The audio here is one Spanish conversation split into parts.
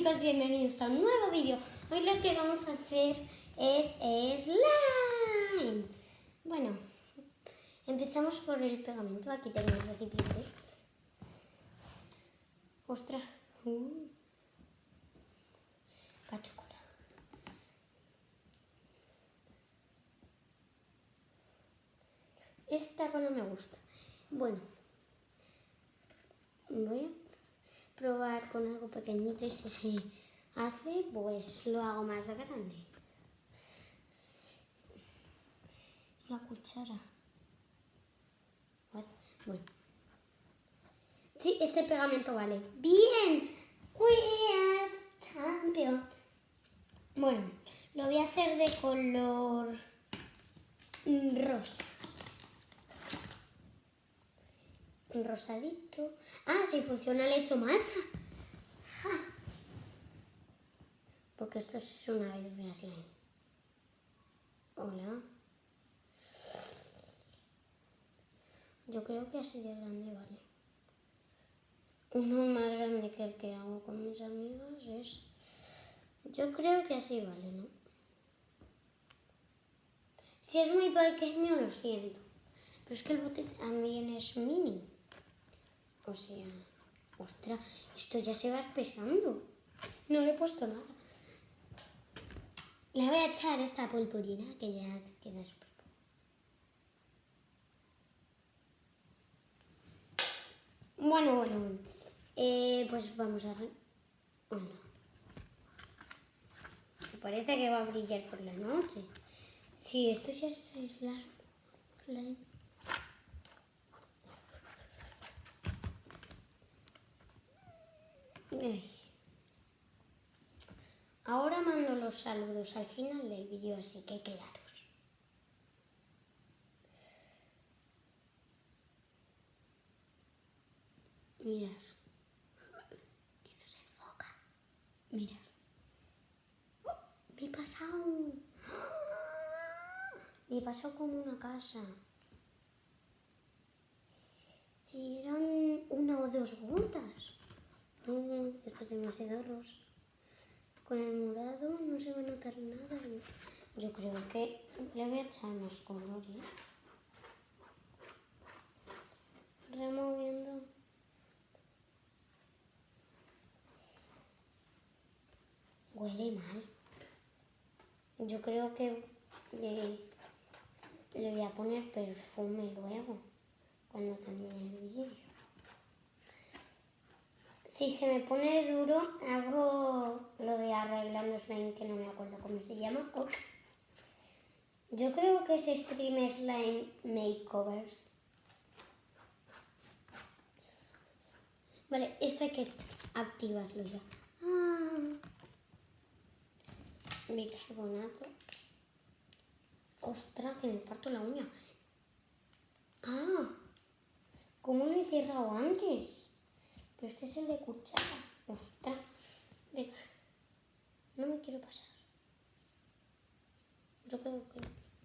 chicos, bienvenidos a un nuevo vídeo. Hoy lo que vamos a hacer es slime. Bueno, empezamos por el pegamento. Aquí tengo el recipiente. Ostras, cachocola. Esta cola me gusta. Bueno, voy a probar con algo pequeñito y si se hace, pues lo hago más grande. La cuchara. Bueno. Sí, este pegamento vale. ¡Bien! We are champion. Bueno, lo voy a hacer de color rosa. Un rosadito. Ah, si funciona le echo masa. ¡Ja! Porque esto es una birria slime. Hola. Yo creo que así de grande vale. Uno más grande que el que hago con mis amigas es... Yo creo que así vale, ¿no? Si es muy pequeño, lo siento. Pero es que el bote también es mini. O sea... Ostras, esto ya se va espesando. No le he puesto nada. Le voy a echar esta purpurina que ya queda súper. Bueno. Pues vamos a... Bueno. Se parece que va a brillar por la noche. Sí, esto ya es slime. Ay. Ahora mando los saludos al final del vídeo, así que quedaros. Mirad. Que no se enfoca. Mirad. Me he pasado. Me he pasado como una casa. Si eran una o dos gotas. Esto es demasiado rosa. Con el morado no se va a notar nada. Yo creo que le voy a echar más color, ¿eh? Removiendo. Huele mal. Yo creo que le voy a poner perfume luego, cuando termine el vídeo. Si se me pone duro, hago lo de arreglando slime, que no me acuerdo cómo se llama. Okay. Yo creo que es Stream Slime Makeovers. Vale, esto hay que activarlo ya. Bicarbonato. Ostras, que me parto la uña. ¿Cómo lo he cerrado antes? Pero este es el de cuchara. Ostras. Venga. No me quiero pasar. Yo creo que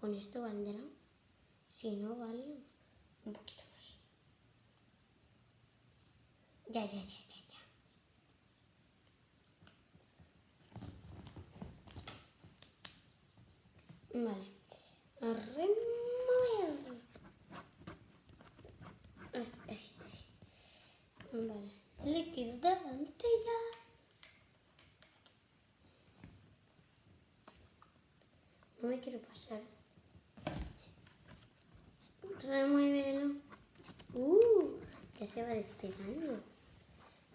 con esto valdrá. Si no, vale un poquito más. Ya. Vale. A remover. Vale. Líquido delante ya. No me quiero pasar. Remuévelo. Ya se va despegando.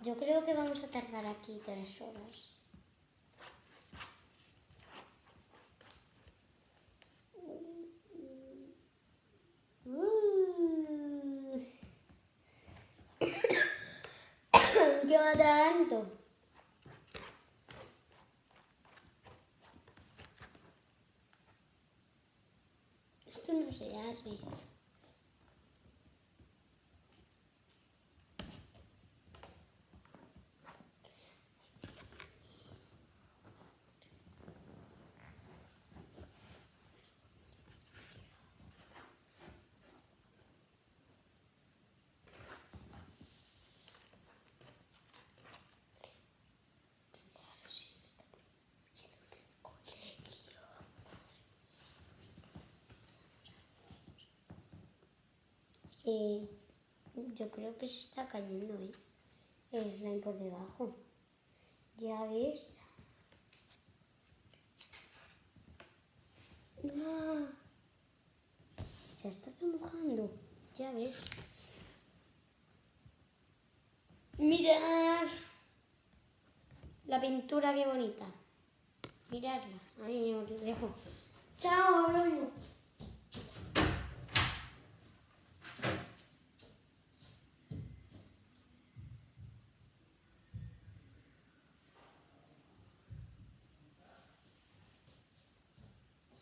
Yo creo que vamos a tardar aquí 3 horas. ¿Qué me atraganto? Esto no se hace. Yo creo que se está cayendo, el slime por debajo. Ya ves. ¡Ah! Se está mojando, ya ves. Mirad la pintura, qué bonita. Miradla, ahí os lo dejo. Chao, ahora vengo.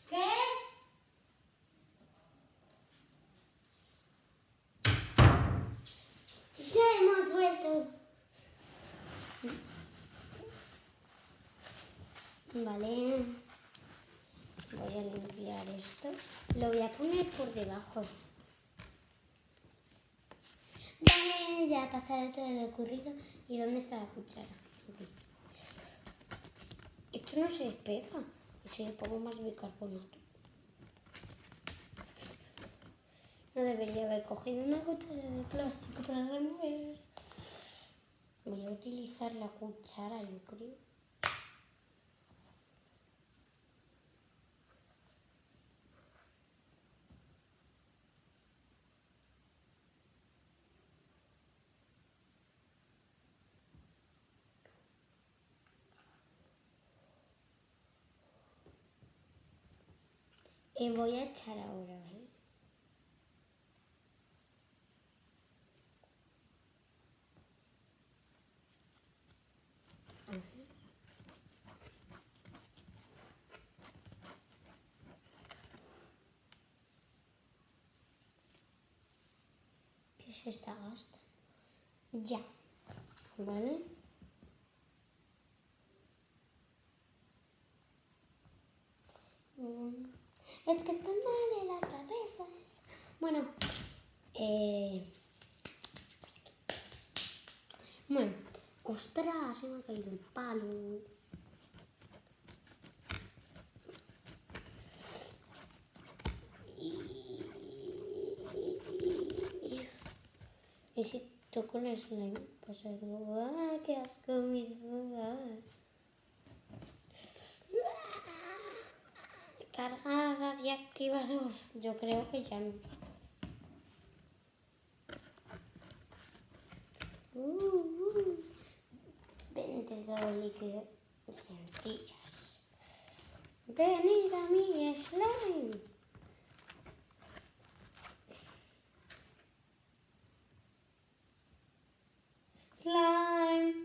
¿Qué? Ya hemos vuelto. Vale. Voy a limpiar esto. Lo voy a poner por debajo. Vale, ya ha pasado todo lo ocurrido. ¿Y dónde está la cuchara? Aquí. Esto no se despega. Y si le pongo más bicarbonato. No debería haber cogido una cuchara de plástico para remover. Voy a utilizar la cuchara, yo creo. Y voy a echar ahora, ¿vale? ¿Qué se está gastando? Ya, ¿vale? Es que estoy mal de la cabeza. Bueno, bueno, ostras, se me ha caído el palo. Y si toco el slime, pasa algo. ¡Ah, qué asco! Cargada de activador. Yo creo que ya no. Vendedor líquido de lentillas. Venid a mi slime. Slime.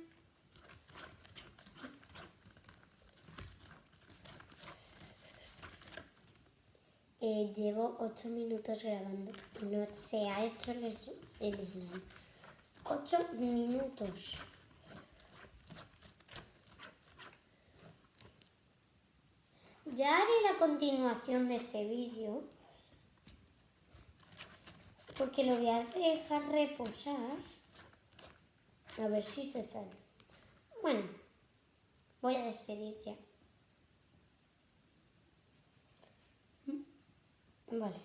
Llevo 8 minutos grabando. No se ha hecho el slime. 8 minutos. Ya haré la continuación de este vídeo. Porque lo voy a dejar reposar. A ver si se sale. Bueno, voy a despedir ya. Vale.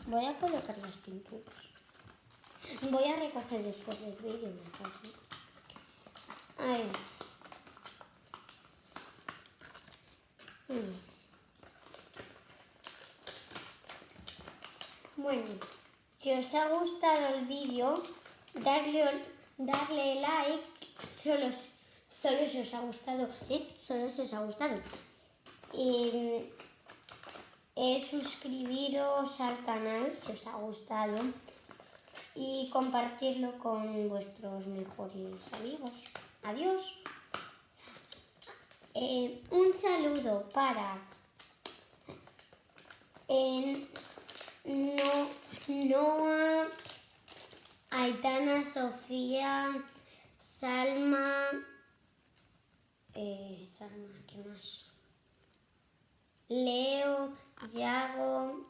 Voy a colocar las pinturas. Voy a recoger después del vídeo. Ahí. Bueno, si os ha gustado el vídeo, darle like, solo si os ha gustado, solo si os ha gustado. Suscribiros al canal si os ha gustado y compartirlo con vuestros mejores amigos. Adiós. Un saludo para Noah, Aitana, Sofía, Salma, ¿qué más? Leo, Yago,